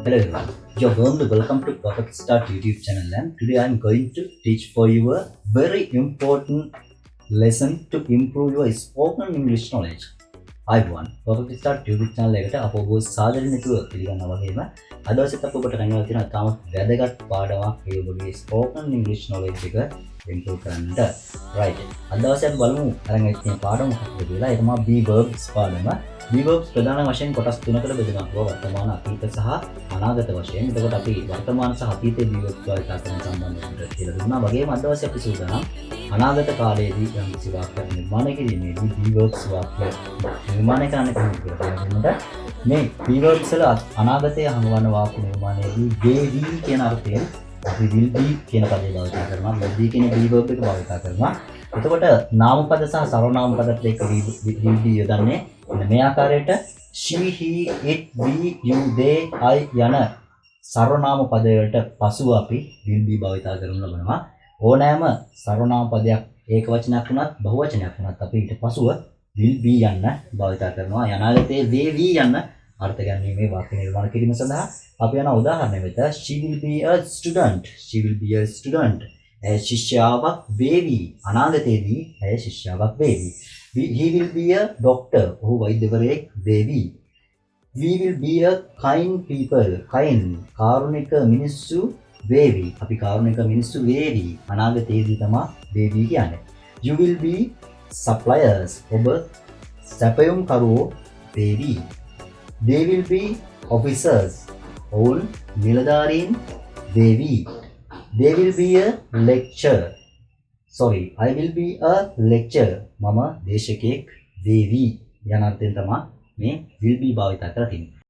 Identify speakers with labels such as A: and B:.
A: Hello everyone, you're warmly welcome to Perfect Start YouTube channel, and today I'm going to teach for you a very important lesson to improve your spoken English knowledge. අයිබෝන් Perfect Start YouTube channel එකට අප ඔබ සාදරයෙන් පිළිගන්නවා වගේම අද දවසේත් අප ඔබට රැඳවලා තියෙන තාමත් වැදගත් පාඩමක් ඒ ඔබගේ spoken English knowledge එක improve කරන්නට. right. අද දවසේ අපි බලමු අරන් තියෙන පාඩම මොකක්ද කියලා. ඒ තමයි be verbs පාඩම. be verbs ප්‍රධාන වශයෙන් කොටස් තුනකට බෙදනවා. වර්තමාන, අතීත සහ අනාගත වශයෙන්. එතකොට අපි වර්තමාන සහ අතීතයේ be verbs වලට කරන සම්බන්ධයෙන් කියලා දුන්නා. වගේම අද දවසේ අපි සූදානම් අනාගත කාලයේදී යම් කිසි වාක්‍යයක් නිර්මාණය කිරීමේදී be verbs වාක්‍ය නිර්මාණය කරන්න කොහොමද කියලා. මේ be verbs වල අනාගතයේ හමුවන වාක්‍ය නිර්මාණයේදී will කියන අර්ථයෙන් අපි will be කියන පදේ භාවිත කරනවා. will be කියන be verb එක භාවිත කරනවා. එතකොට නාමපද සහ සර්වනාම පදත් එක්ක will be යොදන්නේ මේ ආකාරයට she, he, it, we, you, they, I යන සර්වනාම පද වලට පසුව අපි will be භාවිත කරනු ලබනවා. ඕනෑම සර්වනාම පදයක් ඒක වචනයක් වුණත් බහු වචනයක් වුණත් අපි ඊට පසුව will be යන්න භාවිත කරනවා. අනාගතයේ they we යන්න අර්ථ ගැනීමේ වාක්‍ය නිර්මාණ කිරීම සඳහා අපි යන උදාහරණය වෙත she will be a student. she will be a student. ඇය ශිෂ්‍යාවක් වේවි. අනාගතයේදී ඇය ශිෂ්‍යාවක් වේවි. he will be a doctor. ඔහු වෛද්‍යවරයෙක් වේවි. we will be a kind people. kind කාරුණික මිනිස්සු වේවි. අපි කාරුණික මිනිස්සු වේවි. අනාගතයේදී තමයි වේවි කියන්නේ. you will be suppliers. ඔබ සැපයුම් කරුවෝ වේවි. they will be officers. ඔවුන් නිලධාරීන් වේවි. they will be a lecturer. I will be a lecturer. මම දේශකයෙක් වේවි යන අර්ථයෙන් තමයි මේ will be භාවිත කරලා තියෙන්නේ.